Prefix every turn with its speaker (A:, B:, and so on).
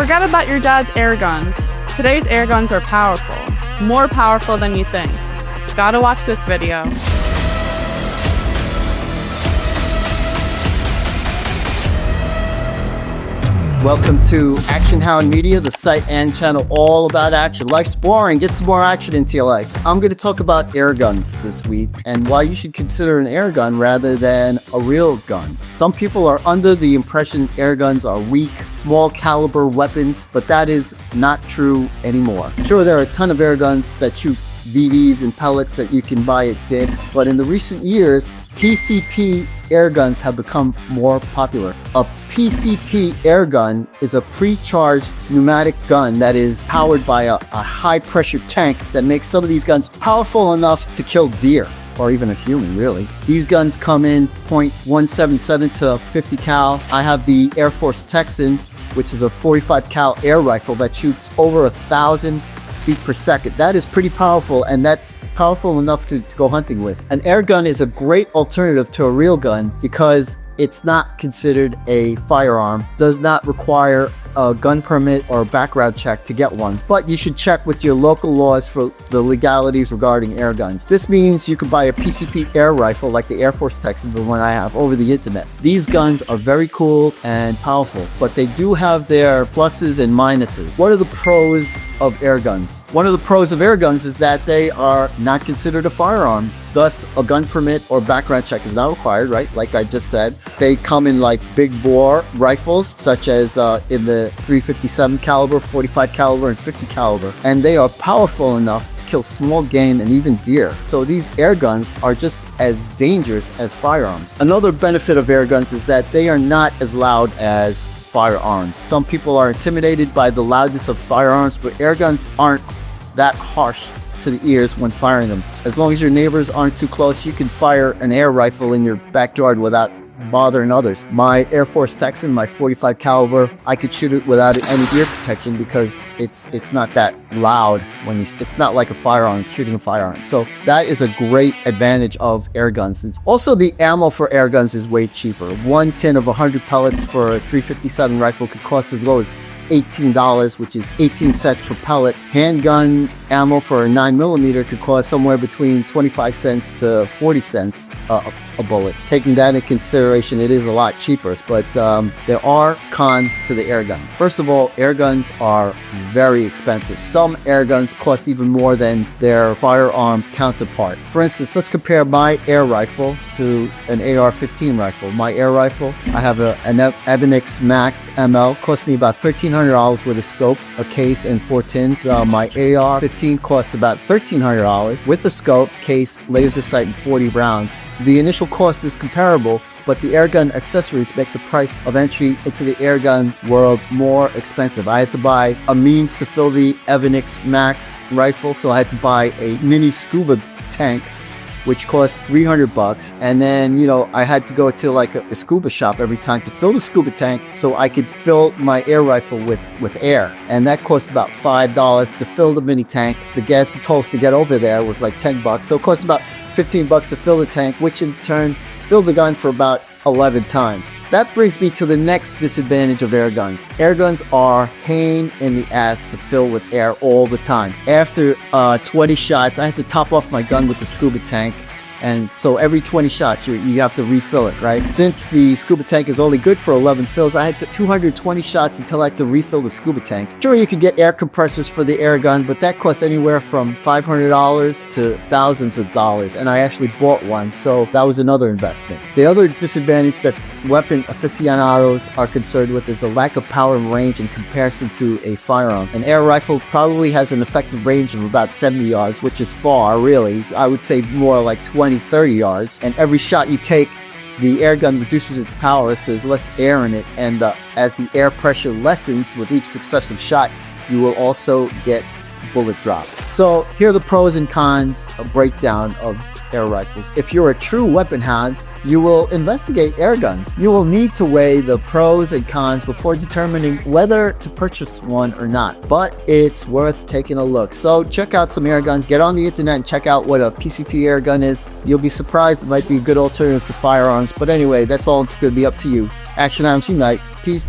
A: Forget about your dad's Airguns. Today's Airguns are powerful, more powerful than you think. Gotta watch this video.
B: Welcome to Action Hound Media, the site and channel all about action. Life's boring, get some more action into your life. I'm going to talk about airguns this week and why you should consider an airgun rather than a real gun. Some people are under the impression airguns are weak, small caliber weapons, but that is not true anymore. Sure, there are a ton of airguns that shoot BBs and pellets that you can buy at Dick's, but in the recent years, PCP airguns have become more popular. A PCP airgun is a pre-charged pneumatic gun that is powered by a high-pressure tank that makes some of these guns powerful enough to kill deer, or even a human, really. These guns come in .177 to 50 cal. I have the Air Force Texan, which is a 45 cal air rifle that shoots over 1,000 feet per second. That is pretty powerful, and that's powerful enough to go hunting with. An air gun is a great alternative to a real gun because it's not considered a firearm, does not require a gun permit or a background check to get one, but you should check with your local laws for the legalities regarding air guns. This means you can buy a PCP air rifle like the Air Force Texan, the one I have, over the internet. These guns are very cool and powerful, but they do have their pluses and minuses. What are the pros of air guns? One of the pros of air guns is that they are not considered a firearm. Thus, a gun permit or background check is not required, right? Like I just said. They come in like big bore rifles, such as in the 357 caliber, 45 caliber, and 50 caliber. And they are powerful enough to kill small game and even deer. So these air guns are just as dangerous as firearms. Another benefit of air guns is that they are not as loud as firearms. Some people are intimidated by the loudness of firearms, but air guns aren't that harsh to the ears when firing them. As long as your neighbors aren't too close, you can fire an air rifle in your backyard without bothering others. My Air Force Texan, my 45 caliber, I could shoot it without any ear protection because it's not that loud it's not like a firearm, shooting a firearm. So that is a great advantage of air guns. And also, the ammo for air guns is way cheaper. One tin of 100 pellets for a 357 rifle could cost as low as $18, which is 18 cents per pellet. Handgun ammo for a 9mm could cost somewhere between 25 cents to 40 cents a bullet. Taking that into consideration, it is a lot cheaper, but there are cons to the air gun. First of all, air guns are very expensive. Some air guns cost even more than their firearm counterpart. For instance, let's compare my air rifle to an AR-15 rifle. My air rifle, I have an Ebonix Max ML, cost me about $1,300 with a scope, a case, and 4 tins. My AR-15 costs about $1,300 with a scope, case, laser sight, and 40 rounds. The initial cost is comparable, but the airgun accessories make the price of entry into the airgun world more expensive. I had to buy a means to fill the Ebonix Max rifle, so I had to buy a mini scuba tank, which cost $300, and then, I had to go to like a scuba shop every time to fill the scuba tank so I could fill my air rifle with air, and that cost about $5 to fill the mini tank. The gas and tolls to get over there was like $10, so it cost about $15 to fill the tank, which in turn filled the gun for about 11 times. That brings me to the next disadvantage of air guns. Air guns are pain in the ass to fill with air all the time. After 20 shots, I had to top off my gun with the scuba tank. And so every 20 shots, you have to refill it, right? Since the scuba tank is only good for 11 fills, I had 220 shots until I had to refill the scuba tank. Sure, you could get air compressors for the air gun, but that costs anywhere from $500 to thousands of dollars. And I actually bought one, so that was another investment. The other disadvantage that weapon aficionados are concerned with is the lack of power and range in comparison to a firearm. An air rifle probably has an effective range of about 70 yards, which is far, really. I would say more like 20-30 yards, and every shot you take, the air gun reduces its power, so there's less air in it, and as the air pressure lessens with each successive shot, you will also get bullet drop. So here are the pros and cons, a breakdown of air rifles. If you're a true weapon hound, you will investigate air guns. You will need to weigh the pros and cons before determining whether to purchase one or not, but it's worth taking a look. So check out some air guns, get on the internet and check out what a PCP air gun is. You'll be surprised. It might be a good alternative to firearms, but anyway, that's all going to be up to you. Action Hounds unite. Peace.